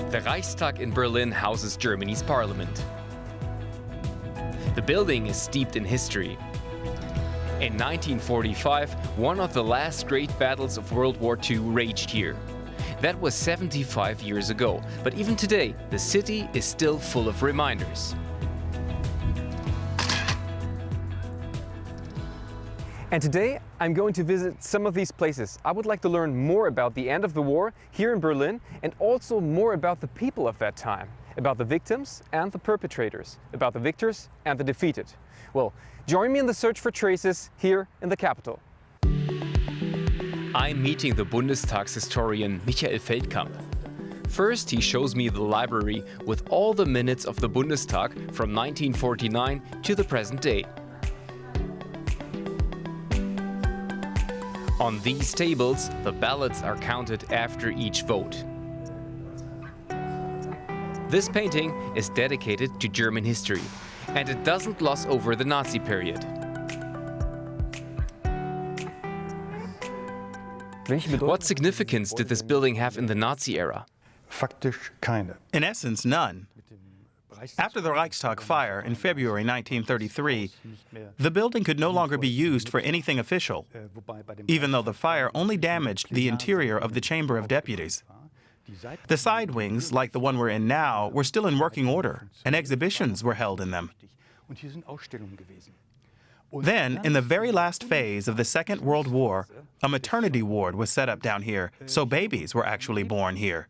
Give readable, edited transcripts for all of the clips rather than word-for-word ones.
The Reichstag in Berlin houses Germany's parliament. The building is steeped in history. In 1945, one of the last great battles of World War II raged here. That was 75 years ago, but even today, the city is still full of reminders. And today, I'm going to visit some of these places. I would like to learn more about the end of the war here in Berlin and also more about the people of that time, about the victims and the perpetrators, about the victors and the defeated. Well, join me in the search for traces here in the capital. I'm meeting the Bundestags historian Michael Feldkamp. First, he shows me the library with all the minutes of the Bundestag from 1949 to the present day. On these tables, the ballots are counted after each vote. This painting is dedicated to German history, and it doesn't gloss over the Nazi period. What significance did this building have in the Nazi era? Faktisch keine. In essence, none. After the Reichstag fire in February 1933, the building could no longer be used for anything official, even though the fire only damaged the interior of the Chamber of Deputies. The side wings, like the one we're in now, were still in working order, and exhibitions were held in them. Then, in the very last phase of the Second World War, a maternity ward was set up down here, so babies were actually born here.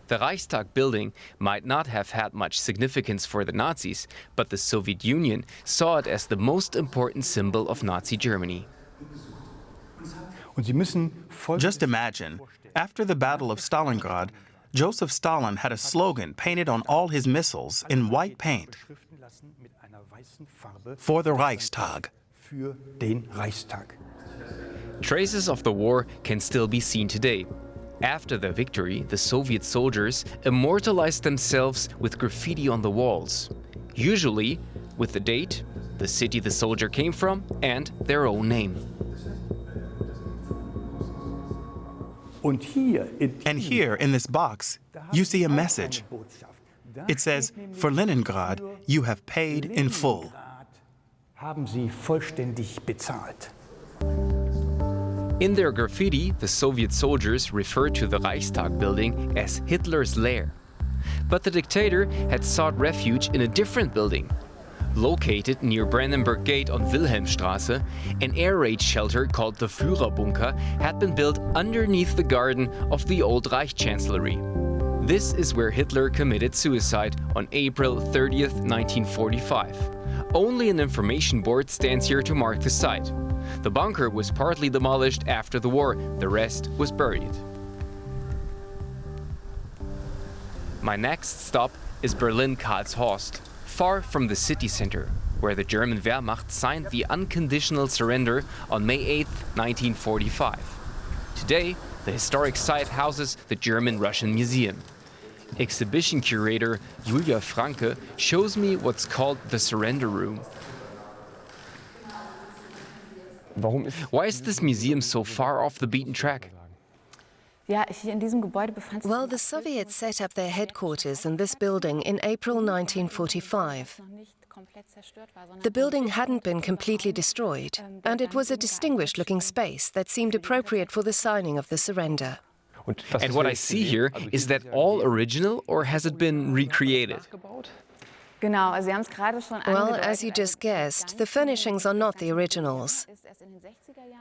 The Reichstag building might not have had much significance for the Nazis, but the Soviet Union saw it as the most important symbol of Nazi Germany. Just imagine, after the Battle of Stalingrad, Joseph Stalin had a slogan painted on all his missiles in white paint: "For the Reichstag." Traces of the war can still be seen today. After the victory, the Soviet soldiers immortalized themselves with graffiti on the walls, usually with the date, the city the soldier came from, and their own name. And here, in this box, you see a message. It says, "For Leningrad, you have paid in full." In their graffiti, the Soviet soldiers referred to the Reichstag building as Hitler's lair. But the dictator had sought refuge in a different building. Located near Brandenburg Gate on Wilhelmstraße, an air raid shelter called the Führerbunker had been built underneath the garden of the old Reich Chancellery. This is where Hitler committed suicide on April 30th, 1945. Only an information board stands here to mark the site. The bunker was partly demolished after the war, the rest was buried. My next stop is Berlin-Karlshorst, far from the city center, where the German Wehrmacht signed the unconditional surrender on May 8, 1945. Today, the historic site houses the German-Russian Museum. Exhibition curator Julia Franke shows me what's called the Surrender Room. Why is this museum so far off the beaten track? Well, the Soviets set up their headquarters in this building in April 1945. The building hadn't been completely destroyed, and it was a distinguished-looking space that seemed appropriate for the signing of the surrender. And what I see here, is that all original, or has it been recreated? Well, as you just guessed, the furnishings are not the originals.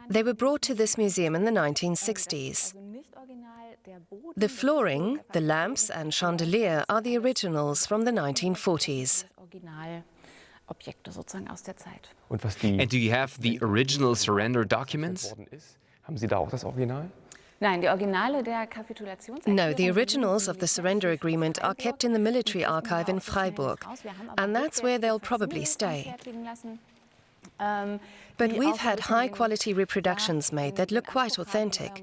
They were brought to this museum in the 1960s. The flooring, the lamps and chandelier are the originals from the 1940s. And do you have the original surrender documents? No, the originals of the surrender agreement are kept in the military archive in Freiburg, and that's where they'll probably stay. But we've had high-quality reproductions made that look quite authentic.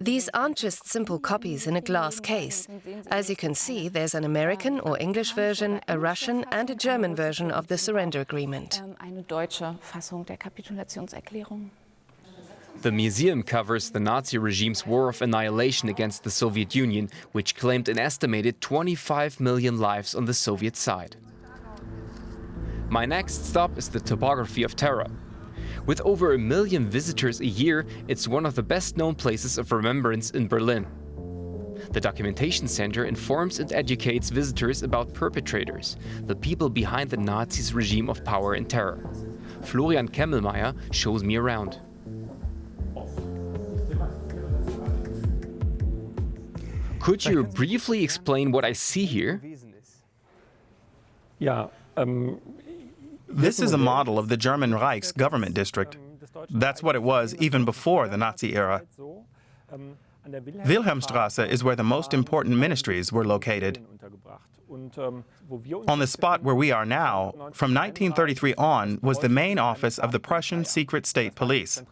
These aren't just simple copies in a glass case. As you can see, there's an American or English version, a Russian and a German version of the surrender agreement. The museum covers the Nazi regime's war of annihilation against the Soviet Union, which claimed an estimated 25 million lives on the Soviet side. My next stop is the Topography of Terror. With over 1 million visitors a year, it's one of the best-known places of remembrance in Berlin. The documentation center informs and educates visitors about perpetrators, the people behind the Nazis' regime of power and terror. Florian Kemmelmeier shows me around. Could you briefly explain what I see here? This is a model of the German Reich's government district. That's what it was even before the Nazi era. Wilhelmstrasse is where the most important ministries were located. On the spot where we are now, from 1933 on, was the main office of the Prussian Secret State Police.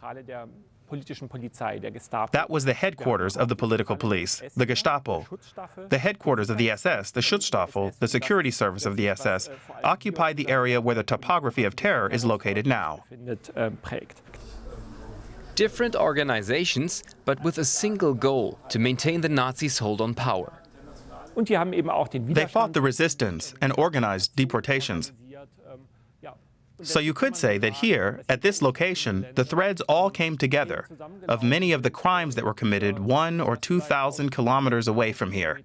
That was the headquarters of the political police, the Gestapo. The headquarters of the SS, the Schutzstaffel, the security service of the SS, occupied the area where the Topography of Terror is located now. Different organizations, but with a single goal, to maintain the Nazis' hold on power. They fought the resistance and organized deportations. So you could say that here, at this location, the threads all came together of many of the crimes that were committed 1,000 or 2,000 kilometers away from here.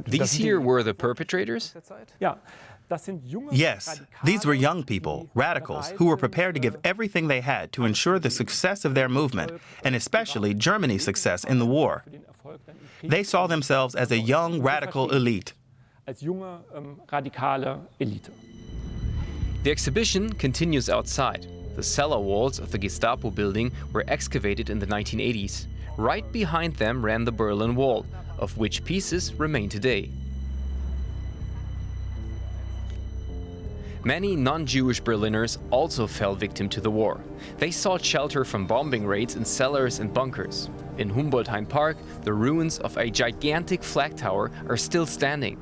These here were the perpetrators? Yes, these were young people, radicals, who were prepared to give everything they had to ensure the success of their movement, and especially Germany's success in the war. They saw themselves as a young radical elite. The exhibition continues outside. The cellar walls of the Gestapo building were excavated in the 1980s. Right behind them ran the Berlin Wall, of which pieces remain today. Many non-Jewish Berliners also fell victim to the war. They sought shelter from bombing raids in cellars and bunkers. In Humboldthain Park, the ruins of a gigantic flag tower are still standing.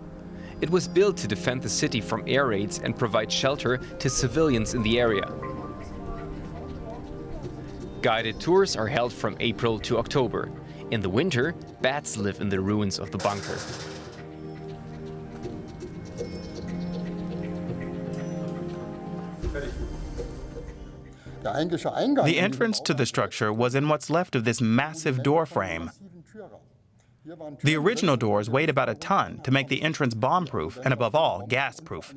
It was built to defend the city from air raids and provide shelter to civilians in the area. Guided tours are held from April to October. In the winter, bats live in the ruins of the bunker. The entrance to the structure was in what's left of this massive door frame. The original doors weighed about a ton to make the entrance bomb-proof and, above all, gas-proof.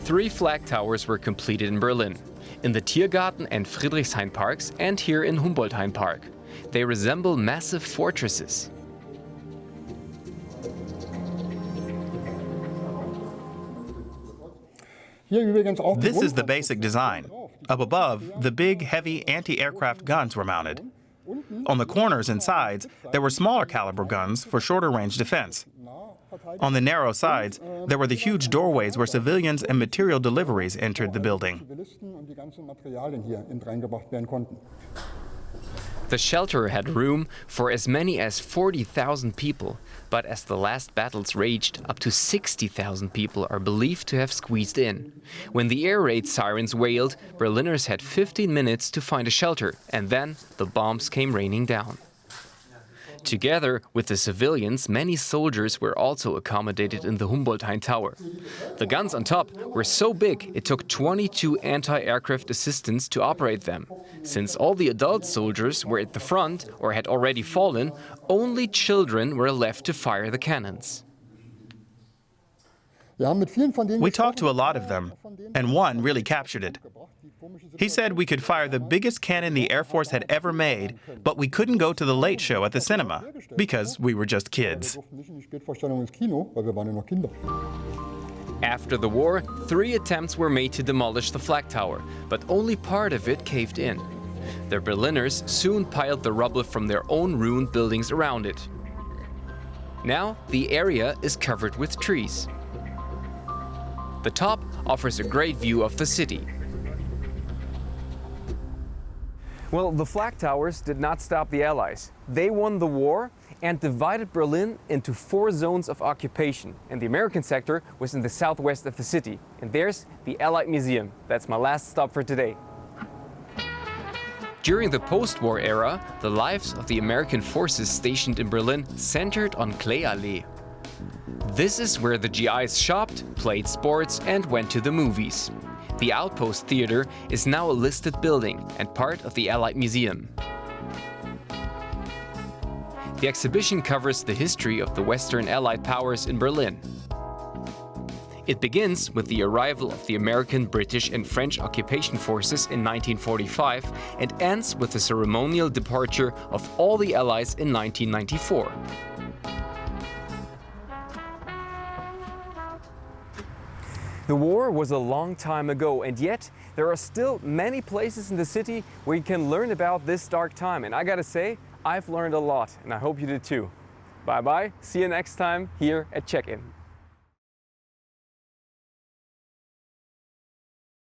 3 flag towers were completed in Berlin, in the Tiergarten and Friedrichshain parks and here in Humboldthain Park. They resemble massive fortresses. This is the basic design. Up above, the big, heavy anti-aircraft guns were mounted. On the corners and sides, there were smaller caliber guns for shorter range defense. On the narrow sides, there were the huge doorways where civilians and material deliveries entered the building. The shelter had room for as many as 40,000 people, but as the last battles raged, up to 60,000 people are believed to have squeezed in. When the air raid sirens wailed, Berliners had 15 minutes to find a shelter, and then the bombs came raining down. Together with the civilians, many soldiers were also accommodated in the Humboldthain Tower. The guns on top were so big it took 22 anti-aircraft assistants to operate them. Since all the adult soldiers were at the front or had already fallen, only children were left to fire the cannons. We talked to a lot of them, and one really captured it. He said we could fire the biggest cannon the Air Force had ever made, but we couldn't go to the late show at the cinema, because we were just kids. After the war, 3 attempts were made to demolish the flag tower, but only part of it caved in. The Berliners soon piled the rubble from their own ruined buildings around it. Now the area is covered with trees. The top offers a great view of the city. Well, the flag towers did not stop the Allies. They won the war, and divided Berlin into 4 zones of occupation. And the American sector was in the southwest of the city. And there's the Allied Museum. That's my last stop for today. During the post-war era, the lives of the American forces stationed in Berlin centered on Klee-Allee. This is where the GIs shopped, played sports, and went to the movies. The Outpost Theater is now a listed building and part of the Allied Museum. The exhibition covers the history of the Western Allied powers in Berlin. It begins with the arrival of the American, British, and French occupation forces in 1945 and ends with the ceremonial departure of all the Allies in 1994. The war was a long time ago, and yet there are still many places in the city where you can learn about this dark time. And I gotta say, I've learned a lot, and I hope you did too. Bye bye, see you next time here at Check-In.